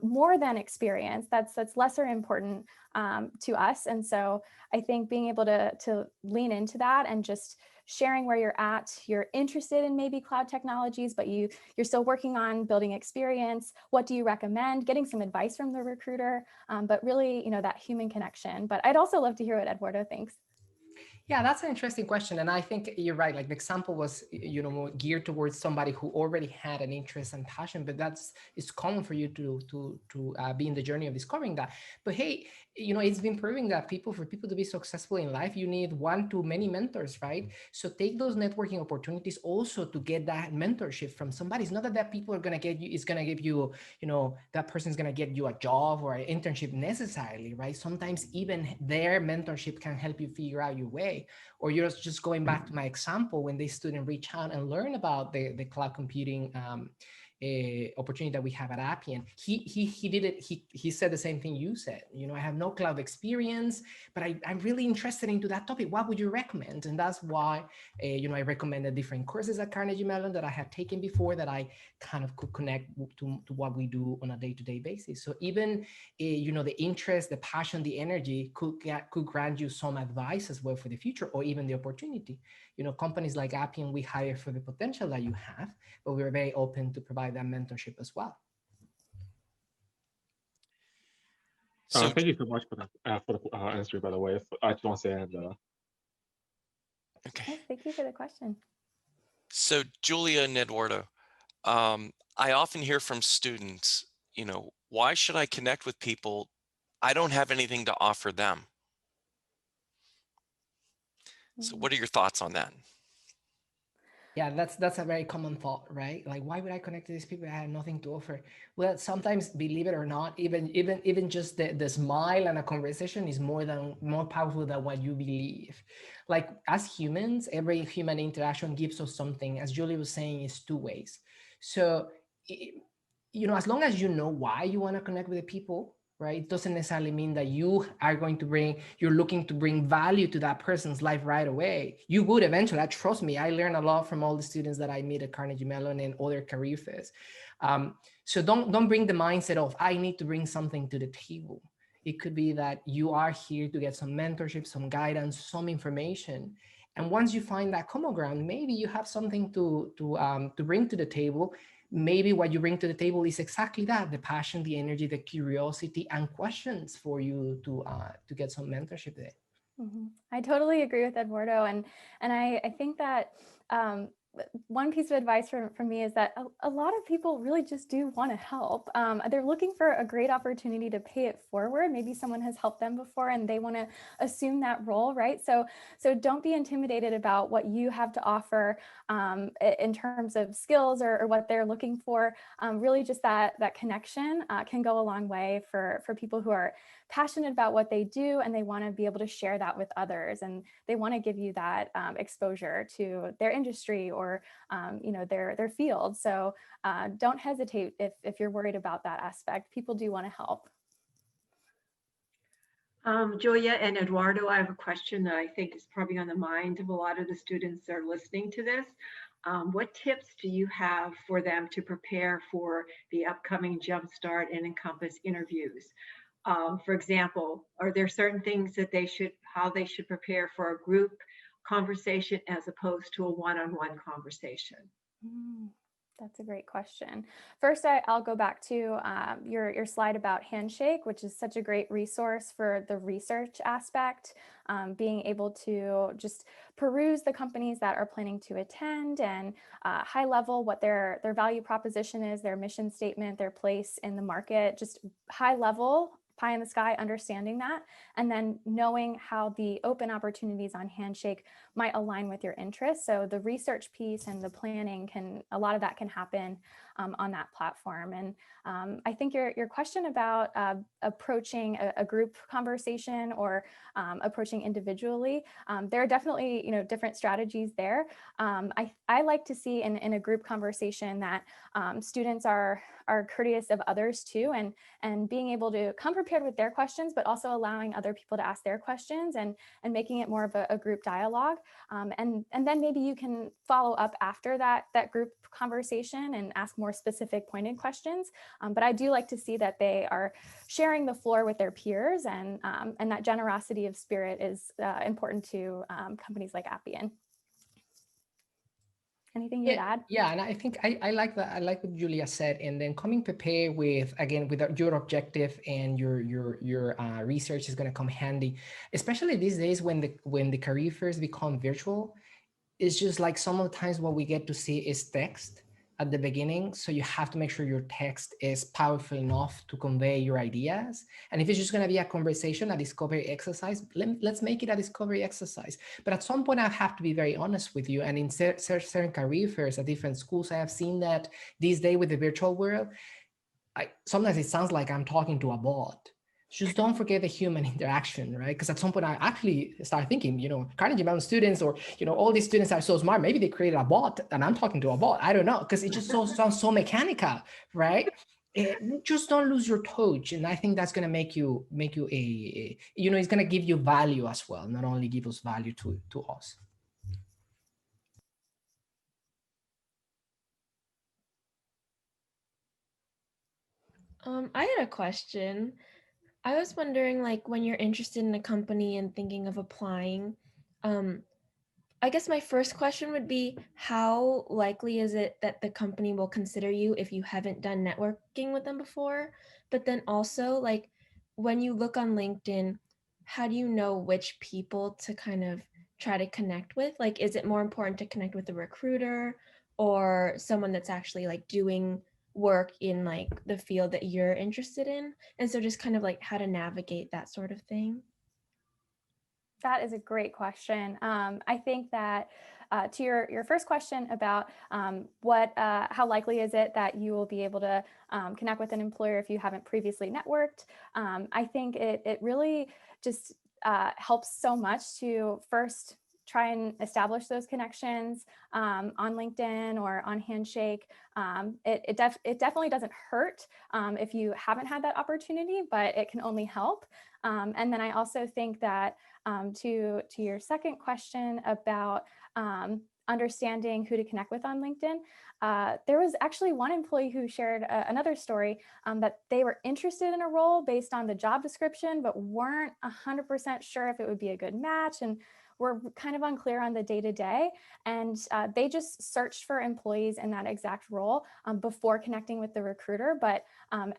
more than experience. That's lesser important to us. And so I think being able to lean into that and just sharing where you're at, you're interested in maybe cloud technologies, but you're still working on building experience. What do you recommend? Getting some advice from the recruiter, but really, that human connection. But I'd also love to hear what Eduardo thinks. Yeah, that's an interesting question. And I think you're right. Like the example was, more geared towards somebody who already had an interest and passion, but it's common for you to be in the journey of discovering that. But hey, it's been proving that for people to be successful in life, you need one to many mentors, right? So take those networking opportunities also to get that mentorship from somebody. It's not that people are going to get you, it's going to give you, that person's going to get you a job or an internship necessarily, right? Sometimes even their mentorship can help you figure out your way. Or you're just going back to my example, when the student reach out and learn about the cloud computing opportunity that we have at Appian, he did it. He said the same thing you said. I have no cloud experience, but I'm really interested into that topic. What would you recommend? And that's why I recommended different courses at Carnegie Mellon that I had taken before, that I kind of could connect to what we do on a day-to-day basis. So even the interest, the passion, the energy could grant you some advice as well for the future, or even the opportunity. Companies like Appian, we hire for the potential that you have, but we're very open to provide that mentorship as well. So thank you so much for the answer, by the way. I just want to say okay. Thank you for the question. So Julia and Eduardo, I often hear from students, why should I connect with people? I don't have anything to offer them. So what are your thoughts on that? Yeah, that's a very common thought, right? Like, why would I connect to these people? I have nothing to offer. Well, sometimes, believe it or not, even just the smile and a conversation is more powerful than what you believe. Like, as humans, every human interaction gives us something. As Julie was saying, is two ways. So, as long as you know why you want to connect with the people, right? It doesn't necessarily mean that you're looking to bring value to that person's life right away. You would eventually, trust me, I learn a lot from all the students that I meet at Carnegie Mellon and other career fairs. So don't bring the mindset of I need to bring something to the table. It could be that you are here to get some mentorship, some guidance, some information. And once you find that common ground, maybe you have something to bring to the table. Maybe what you bring to the table is exactly that: the passion, the energy, the curiosity, and questions for you to get some mentorship there. Mm-hmm. I totally agree with Eduardo, and I think that one piece of advice from me is that a lot of people really just do want to help. They're looking for a great opportunity to pay it forward. Maybe someone has helped them before and they want to assume that role, right? So don't be intimidated about what you have to offer in terms of skills or what they're looking for. Really just that connection can go a long way for people who are passionate about what they do, and they want to be able to share that with others, and they want to give you that exposure to their industry or their field. So don't hesitate if you're worried about that aspect. People do want to help. Julia and Eduardo, I have a question that I think is probably on the mind of a lot of the students that are listening to this. What tips do you have for them to prepare for the upcoming Jumpstart and Encompass interviews? For example, are there certain things that how they should prepare for a group conversation as opposed to a one-on-one conversation? That's a great question. First, I'll go back to your slide about Handshake, which is such a great resource for the research aspect, being able to just peruse the companies that are planning to attend and high level what their value proposition is, their mission statement, their place in the market, just high level, pie in the sky, understanding that, and then knowing how the open opportunities on Handshake might align with your interests. So the research piece and the planning a lot of that can happen on that platform. And I think your question about approaching a group conversation or approaching individually, there are definitely different strategies there. I like to see in a group conversation that students are courteous of others too, and being able to come prepared with their questions, but also allowing other people to ask their questions and making it more of a group dialogue. And then maybe you can follow up after that group conversation and ask more specific pointed questions. But I do like to see that they are sharing the floor with their peers, and that generosity of spirit is important to companies like Appian. Anything you'd add? Yeah, and I think I like that. I like what Julia said, and then coming prepared with your objective and your research is going to come handy, especially these days when the career fairs become virtual. It's just like some of the times what we get to see is text at the beginning, so you have to make sure your text is powerful enough to convey your ideas. And if it's just going to be a conversation, a discovery exercise, let's make it a discovery exercise. But at some point I have to be very honest with you, and in certain career fairs at different schools, I have seen that these days with the virtual world, sometimes it sounds like I'm talking to a bot. Just don't forget the human interaction, right? Because at some point I actually start thinking, Carnegie Mellon students or, all these students are so smart. Maybe they created a bot and I'm talking to a bot. I don't know, because it just sounds so mechanical, right? Just don't lose your touch. And I think that's going to make you it's going to give you value as well. Not only give us value to us. I had a question. I was wondering, like, when you're interested in a company and thinking of applying, I guess my first question would be, how likely is it that the company will consider you if you haven't done networking with them before? But then also, like, when you look on LinkedIn, how do you know which people to kind of try to connect with? Like, is it more important to connect with a recruiter or someone that's actually like doing work in like the field that you're interested in? And so just kind of like how to navigate that sort of thing. That is a great question. I think that to your first question about how likely is it that you will be able to connect with an employer if you haven't previously networked, I think it really just helps so much to first try and establish those connections on LinkedIn or on Handshake. It definitely doesn't hurt if you haven't had that opportunity, but it can only help. And then I also think that to your second question about understanding who to connect with on LinkedIn, there was actually one employee who shared another story that they were interested in a role based on the job description, but weren't 100% sure if it would be a good match and were kind of unclear on the day-to-day. And they just searched for employees in that exact role before connecting with the recruiter. But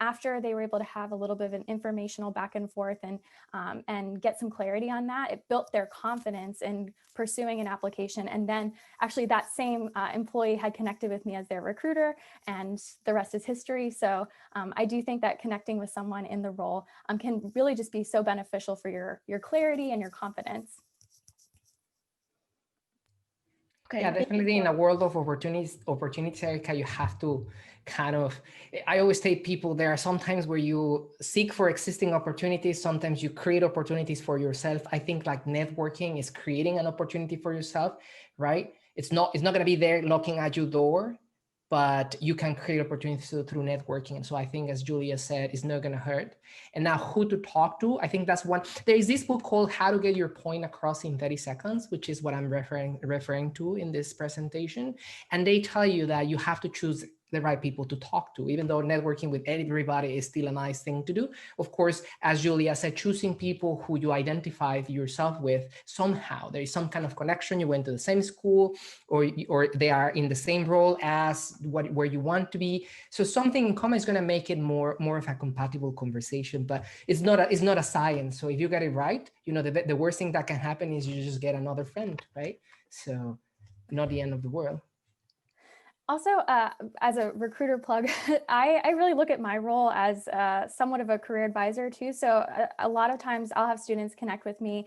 after they were able to have a little bit of an informational back and forth and get some clarity on that, it built their confidence in pursuing an application. And then actually that same employee had connected with me as their recruiter, and the rest is history. So I do think that connecting with someone in the role can really just be so beneficial for your clarity and your confidence. Okay. Yeah, definitely in a world of opportunities, Erica, you have to kind of, I always tell people there are some times where you seek for existing opportunities. Sometimes you create opportunities for yourself. I think like networking is creating an opportunity for yourself, right? It's not going to be there knocking at your door, but you can create opportunities through networking. And so I think, as Julia said, it's not going to hurt. And now who to talk to, I think that's one. There is this book called How to Get Your Point Across in 30 Seconds, which is what I'm referring to in this presentation. And they tell you that you have to choose the right people to talk to, even though networking with everybody is still a nice thing to do. Of course, as Julia said, choosing people who you identify yourself with somehow. There is some kind of connection. You went to the same school, or they are in the same role as where you want to be. So something in common is going to make it more of a compatible conversation. But it's not a science. So if you get it right, the worst thing that can happen is you just get another friend, right? So not the end of the world. Also, as a recruiter plug, I really look at my role as somewhat of a career advisor too. So a lot of times I'll have students connect with me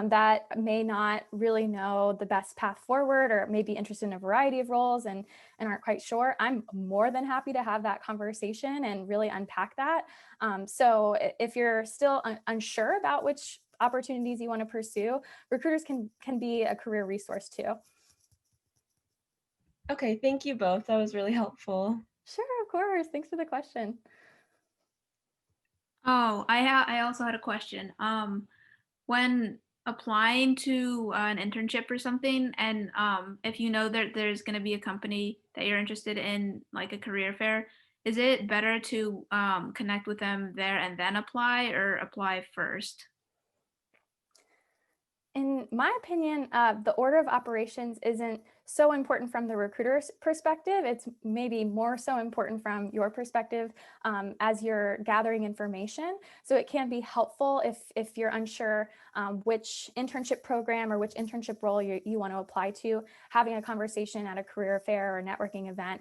that may not really know the best path forward, or may be interested in a variety of roles and aren't quite sure. I'm more than happy to have that conversation and really unpack that. So if you're still unsure about which opportunities you want to pursue, recruiters can be a career resource too. Okay, thank you both. That was really helpful. Sure, of course. Thanks for the question. Oh, I also had a question. When applying to an internship or something, and if you know that there's going to be a company that you're interested in, like a career fair, is it better to connect with them there and then apply, or apply first? In my opinion, the order of operations isn't so important from the recruiter's perspective. It's maybe more so important from your perspective as you're gathering information. So it can be helpful if you're unsure which internship program or which internship role you want to apply to. Having a conversation at a career fair or networking event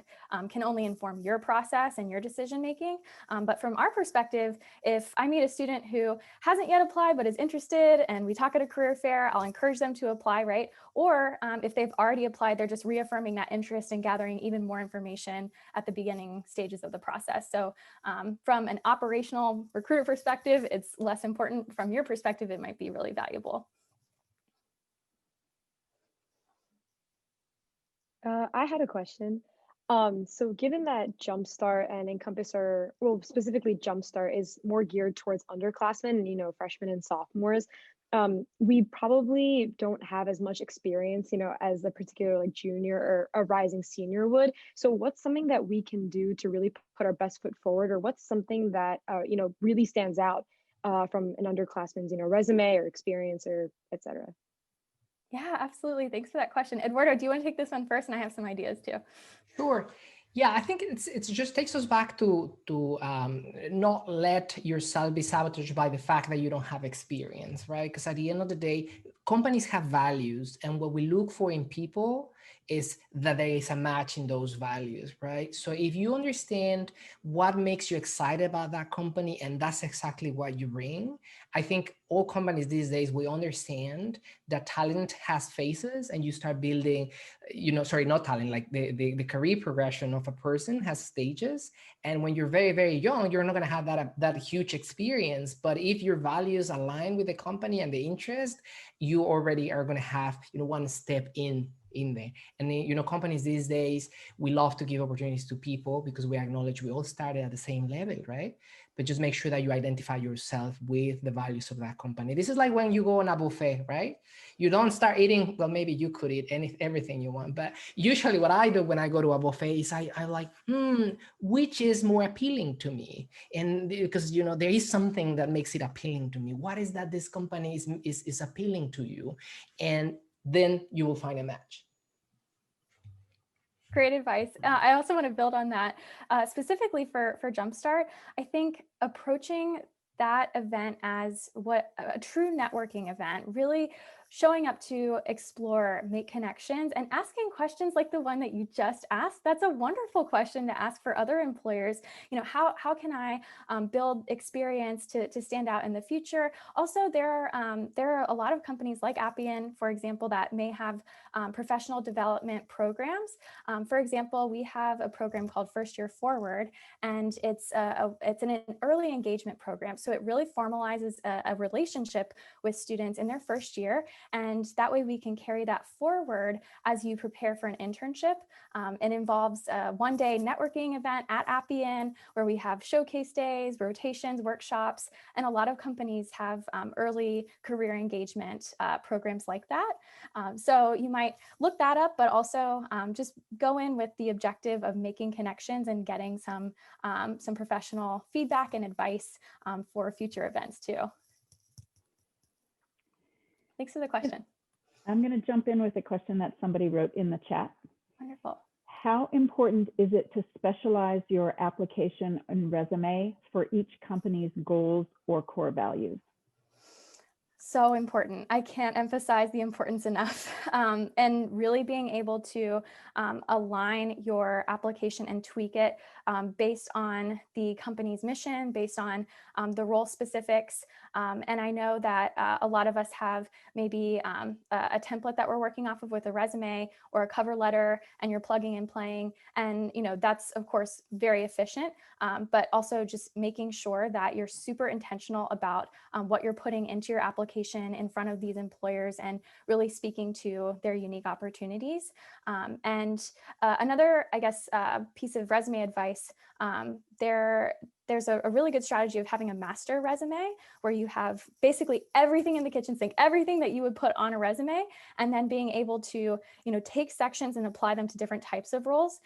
can only inform your process and your decision making. But from our perspective, if I meet a student who hasn't yet applied but is interested, and we talk at a career fair, I'll encourage them to apply, right? Or if they've already applied, they're just reaffirming that interest and gathering even more information at the beginning stages of the process. So from an operational recruiter perspective, it's less important. From your perspective, it might be really valuable. I had a question. So given that Jumpstart and Encompass are, well, specifically Jumpstart is more geared towards underclassmen, freshmen and sophomores, we probably don't have as much experience, as a particular like junior or a rising senior would. So what's something that we can do to really put our best foot forward, or what's something that, really stands out from an underclassman's, resume or experience or et cetera? Yeah, absolutely. Thanks for that question. Eduardo, do you want to take this one first? And I have some ideas too. Sure. Yeah, I think it's just takes us back to not let yourself be sabotaged by the fact that you don't have experience, right? Because at the end of the day, companies have values, and what we look for in people is that there is a match in those values, right? So if you understand what makes you excited about that company, and that's exactly what you bring, I think all companies these days, we understand that talent has phases, and you start building, not talent, like the career progression of a person has stages. And when you're very, very young, you're not going to have that huge experience. But if your values align with the company and the interest, you already are going to have, one step in in there. And companies these days, we love to give opportunities to people because we acknowledge we all started at the same level, right? But just make sure that you identify yourself with the values of that company. This is like when you go on a buffet, right? You don't start eating, well, maybe you could eat everything you want, but usually what I do when I go to a buffet is I like, which is more appealing to me? And because, there is something that makes it appealing to me. What is that this company is appealing to you? And then you will find a match. Great advice. I also want to build on that, specifically for Jumpstart. I think approaching that event as a true networking event, really showing up to explore, make connections, and asking questions like the one that you just asked. That's a wonderful question to ask for other employers. How can I build experience to stand out in the future? Also, there are a lot of companies like Appian, for example, that may have professional development programs. For example, we have a program called First Year Forward, and it's an early engagement program. So it really formalizes a relationship with students in their first year. And that way we can carry that forward as you prepare for an internship. It involves a one-day networking event at Appian where we have showcase days, rotations, workshops, and a lot of companies have early career engagement programs like that. So you might look that up, but also just go in with the objective of making connections and getting some professional feedback and advice for future events too. Thanks for the question. I'm going to jump in with a question that somebody wrote in the chat. Wonderful. How important is it to specialize your application and resume for each company's goals or core values? So important. I can't emphasize the importance enough. And really being able to align your application and tweak it based on the company's mission, based on the role specifics. And I know that a lot of us have maybe a template that we're working off of with a resume or a cover letter, and you're plugging and playing. And that's of course very efficient, but also just making sure that you're super intentional about what you're putting into your application in front of these employers and really speaking to their unique opportunities. And another, I guess, piece of resume advice, there's a really good strategy of having a master resume where you have basically everything in the kitchen sink, everything that you would put on a resume, and then being able to, take sections and apply them to different types of roles,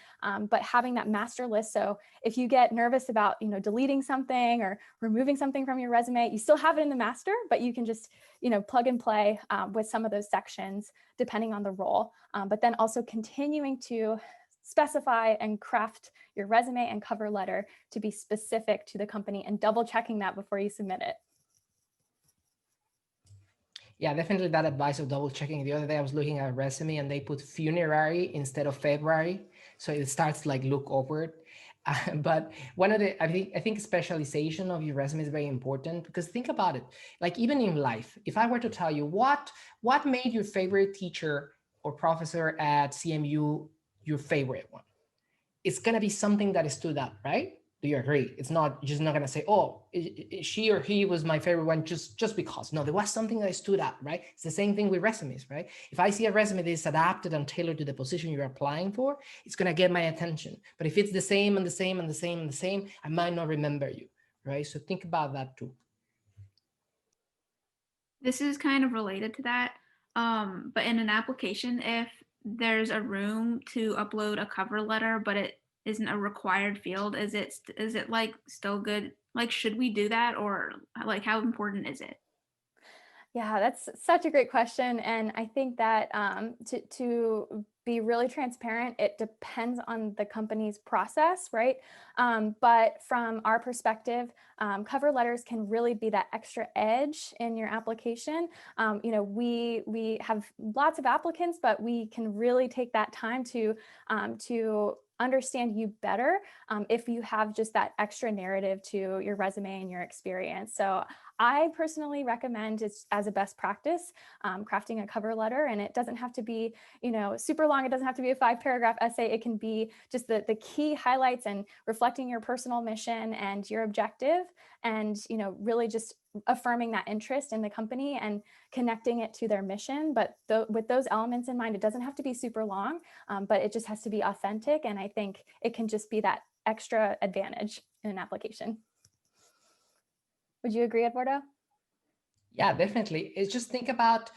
but having that master list. So if you get nervous about, deleting something or removing something from your resume, you still have it in the master, but you can just, plug and play with some of those sections depending on the role, but then also continuing to specify and craft your resume and cover letter to be specific to the company and double checking that before you submit it. Yeah, definitely that advice of double checking. The other day I was looking at a resume and they put funerary instead of February. So it starts to look awkward. But one of the, I think specialization of your resume is very important, because think about it, even in life, if I were to tell you what made your favorite teacher or professor at CMU your favorite one, it's going to be something that stood out, right? Do you agree? It's not just not going to say, oh, she or he was my favorite one just because. No, there was something that stood out, right? It's the same thing with resumes, right? If I see a resume that is adapted and tailored to the position you're applying for, it's going to get my attention. But if it's the same and the same and the same and the same, I might not remember you, right? So think about that too. This is kind of related to that. But in an application, if there's a room to upload a cover letter, but it isn't a required field, is it still good? Should we do that, or how important is it? Yeah, that's such a great question. And I think that to be really transparent, it depends on the company's process, right? But from our perspective, cover letters can really be that extra edge in your application. We have lots of applicants, but we can really take that time to understand you better if you have just that extra narrative to your resume and your experience. So I personally recommend it's as a best practice, crafting a cover letter, and it doesn't have to be, super long. It doesn't have to be a 5-paragraph essay. It can be just the key highlights and reflecting your personal mission and your objective, and, really just affirming that interest in the company and connecting it to their mission. But with those elements in mind, it doesn't have to be super long, but it just has to be authentic. And I think it can just be that extra advantage in an application. Would you agree, Eduardo? Yeah, definitely. It's just think about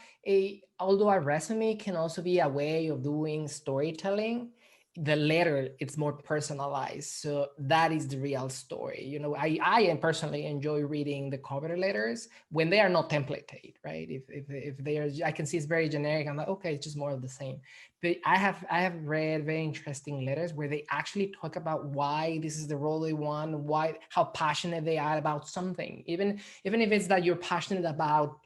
although a resume can also be a way of doing storytelling, the letter, it's more personalized. So that is the real story. I am personally enjoy reading the cover letters when they are not templated, right? If they are, I can see it's very generic. I'm like, okay, it's just more of the same. But I have read very interesting letters where they actually talk about why this is the role they want, how passionate they are about something. Even if it's that you're passionate about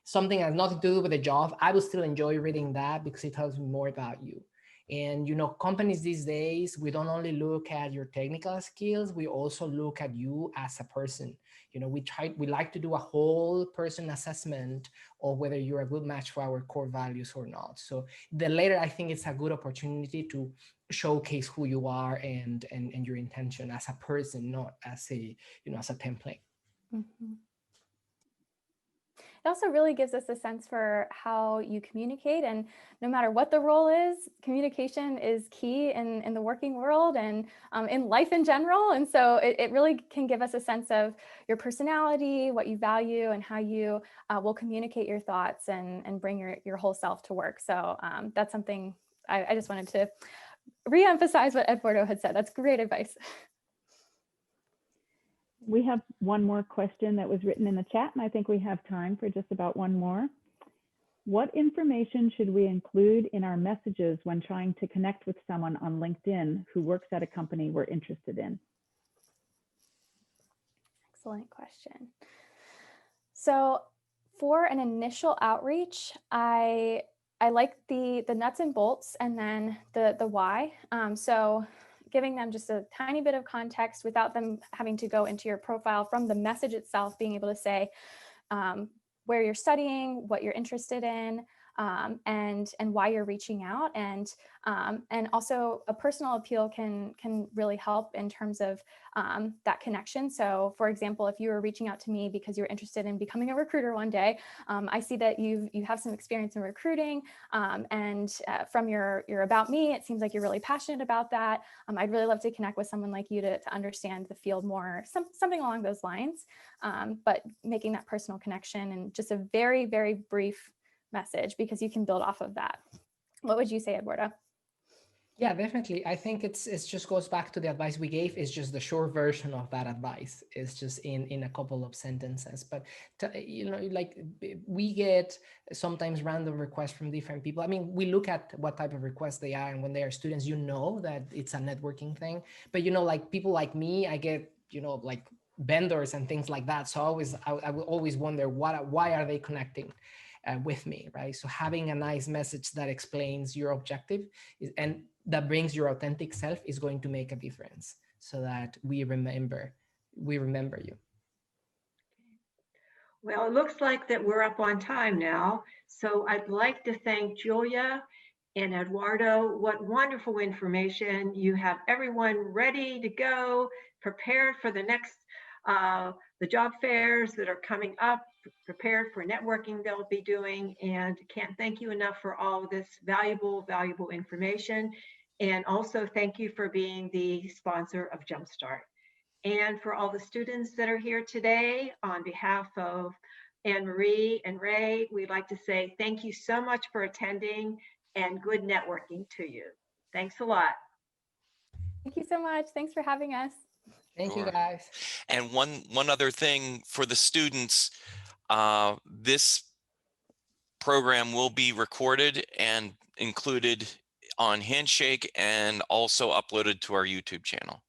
something that has nothing to do with the job, I will still enjoy reading that because it tells me more about you. And companies these days, we don't only look at your technical skills, we also look at you as a person. We like to do a whole person assessment of whether you're a good match for our core values or not. So the letter, I think it's a good opportunity to showcase who you are and your intention as a person, not as a template. Mm-hmm. It also really gives us a sense for how you communicate, and no matter what the role is, communication is key in the working world and in life in general. And so it really can give us a sense of your personality, what you value, and how you will communicate your thoughts and bring your whole self to work. So that's something I just wanted to reemphasize what Eduardo had said. That's great advice. We have one more question that was written in the chat, and I think we have time for just about one more. What information should we include in our messages when trying to connect with someone on LinkedIn who works at a company we're interested in? Excellent question. So for an initial outreach, I like the nuts and bolts and then the why. So giving them just a tiny bit of context without them having to go into your profile from the message itself, being able to say where you're studying, what you're interested in, and why you're reaching out, and also a personal appeal can really help in terms of that connection. So, for example, if you were reaching out to me because you're interested in becoming a recruiter one day, I see that you have some experience in recruiting, and from your About Me, it seems like you're really passionate about that. I'd really love to connect with someone like you to understand the field more, something along those lines. But making that personal connection and just a very, very brief message, because you can build off of that. What would you say, Eduardo? Yeah, definitely. I think it just goes back to the advice we gave. It's just the short version of that advice. It's just in a couple of sentences. But like we get sometimes random requests from different people. I mean, we look at what type of requests they are, and when they are students, that it's a networking thing. But like people like me, I get like vendors and things like that. So I will always wonder why are they connecting with me, right? So having a nice message that explains your objective and that brings your authentic self is going to make a difference, so that we remember you. Well, it looks like that we're up on time now. So I'd like to thank Julia and Eduardo. What wonderful information. You have everyone ready to go, prepared for the next, the job fairs that are coming up, prepared for networking they'll be doing, and can't thank you enough for all of this valuable information. And also thank you for being the sponsor of Jumpstart. And for all the students that are here today, on behalf of Anne-Marie and Ray, we'd like to say thank you so much for attending and good networking to you. Thanks a lot. Thank you so much. Thanks for having us. Thank you, guys. And one other thing for the students, this program will be recorded and included on Handshake and also uploaded to our YouTube channel.